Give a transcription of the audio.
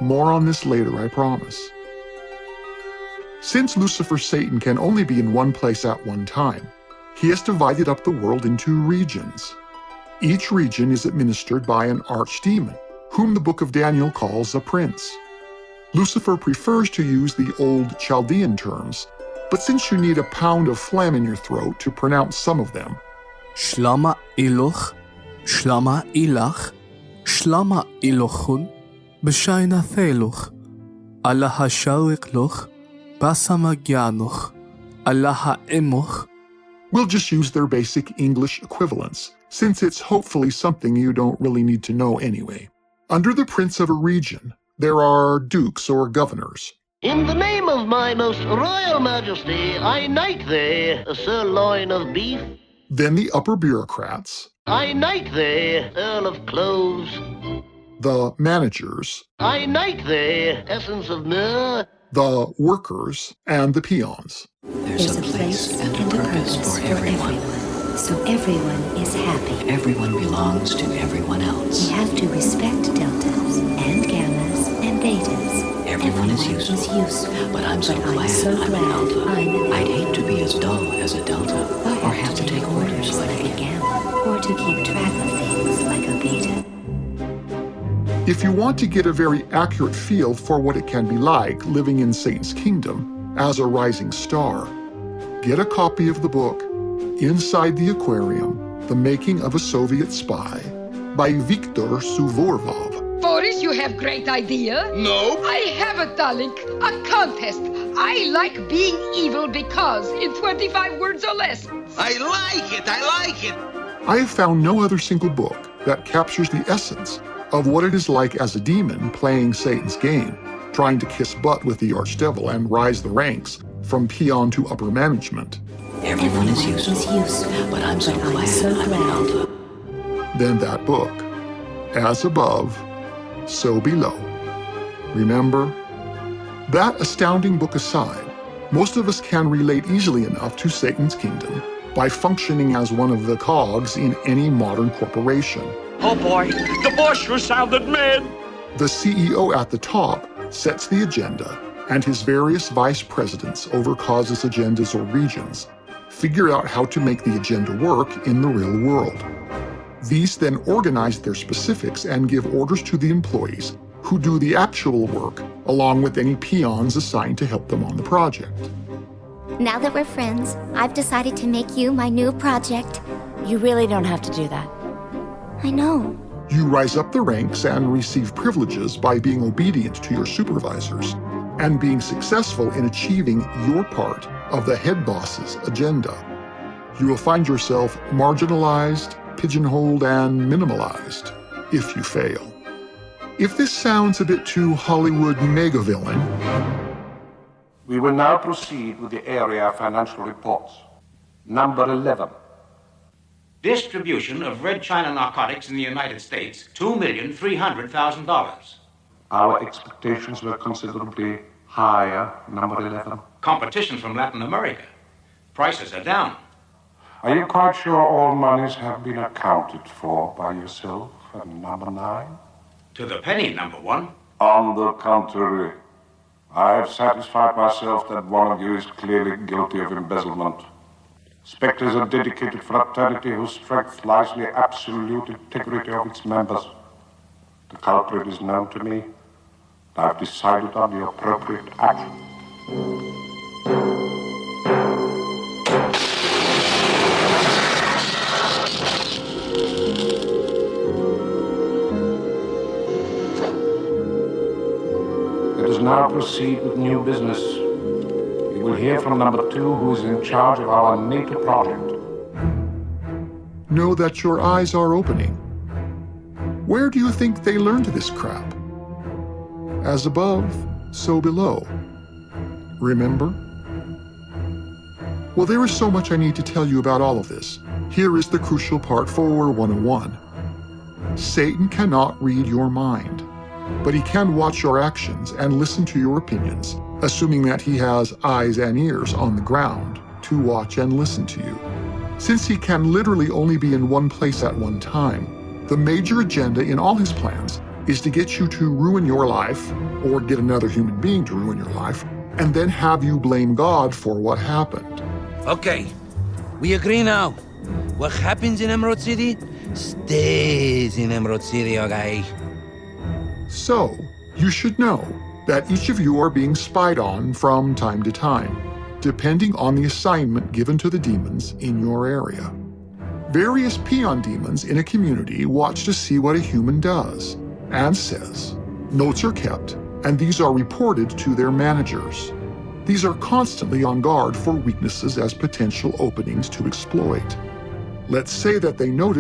More on this later, I promise. Since Lucifer Satan can only be in one place at one time, he has divided up the world into regions. Each region is administered by an archdemon, whom the book of Daniel calls a prince. Lucifer prefers to use the old Chaldean terms, but since you need a pound of phlegm in your throat to pronounce some of them, Shlama Iloch, Shlama Ilach, Shlama Ilochun, B'shayna Theluch, Allah HaSharik Loch, Basamagyanuch, Allah HaEmoch. we'll just use their basic English equivalents, since it's hopefully something you don't really need to know anyway. Under the prince of a region, there are dukes or governors. In the name of my most royal majesty, I knight thee a sirloin of beef. Then the upper bureaucrats, I knight thee Earl of Cloves. the managers, I knight thee essence of myrrh. the workers, and the peons. There's a place and a purpose for everyone. So everyone is happy. Everyone belongs to everyone else. We have to respect deltas and gammas and betas. Everyone is useful. But I'm so glad I'm a delta. I'd hate to be as dull as a delta, or have to take orders like a gamma, or to keep track of things like a beta. If you want to get a very accurate feel for what it can be like living in Satan's kingdom as a rising star, get a copy of the book Inside the Aquarium, The Making of a Soviet Spy by Viktor Suvorov. Boris, you have great idea. No. I have it, darling. A contest. I like being evil because in 25 words or less. I like it. I have found no other single book that captures the essence of what it is like as a demon playing Satan's game, trying to kiss butt with the archdevil and rise the ranks from peon to upper management. Everyone is useful, but I'm so glad I'm a delta. Then that book, As Above, So Below. Remember? That astounding book aside, most of us can relate easily enough to Satan's kingdom by functioning as one of the cogs in any modern corporation. Oh boy, the boss sure sounded mad. The CEO at the top sets the agenda, and his various vice presidents over causes, agendas, or regions figure out how to make the agenda work in the real world. These then organize their specifics and give orders to the employees who do the actual work, along with any peons assigned to help them on the project. Now that we're friends, I've decided to make you my new project. You really don't have to do that. I know. You rise up the ranks and receive privileges by being obedient to your supervisors and being successful in achieving your part of the head boss's agenda. You will find yourself marginalized, pigeonholed, and minimalized if you fail. If this sounds a bit too Hollywood megavillain, we will now proceed with the area financial reports. Number 11. Distribution of red China narcotics in the United States, $2,300,000. Our expectations were considerably higher, number 11. Competition from Latin America. Prices are down. Are you quite sure all monies have been accounted for by yourself and number 9? To the penny, number 1. On the contrary, I have satisfied myself that one of you is clearly guilty of embezzlement. Spectre is a dedicated fraternity whose strength lies in the absolute integrity of its members. The culprit is known to me. I've decided on the appropriate action. Let us now proceed with new business. You will hear from number 2, who is in charge of our NATO project. know that your eyes are opening. Where do you think they learned this crap? As above, so below. Remember? Well, there is so much I need to tell you about all of this. Here is the crucial part for 101. Satan cannot read your mind, but he can watch your actions and listen to your opinions, assuming that he has eyes and ears on the ground to watch and listen to you. Since he can literally only be in one place at one time, the major agenda in all his plans is to get you to ruin your life, or get another human being to ruin your life, and then have you blame God for what happened. Okay, we agree now. What happens in Emerald City stays in Emerald City, okay? So, you should know that each of you are being spied on from time to time, depending on the assignment given to the demons in your area. Various peon demons in a community watch to see what a human does and says. Notes are kept, and these are reported to their managers. These are constantly on guard for weaknesses as potential openings to exploit. Let's say that they notice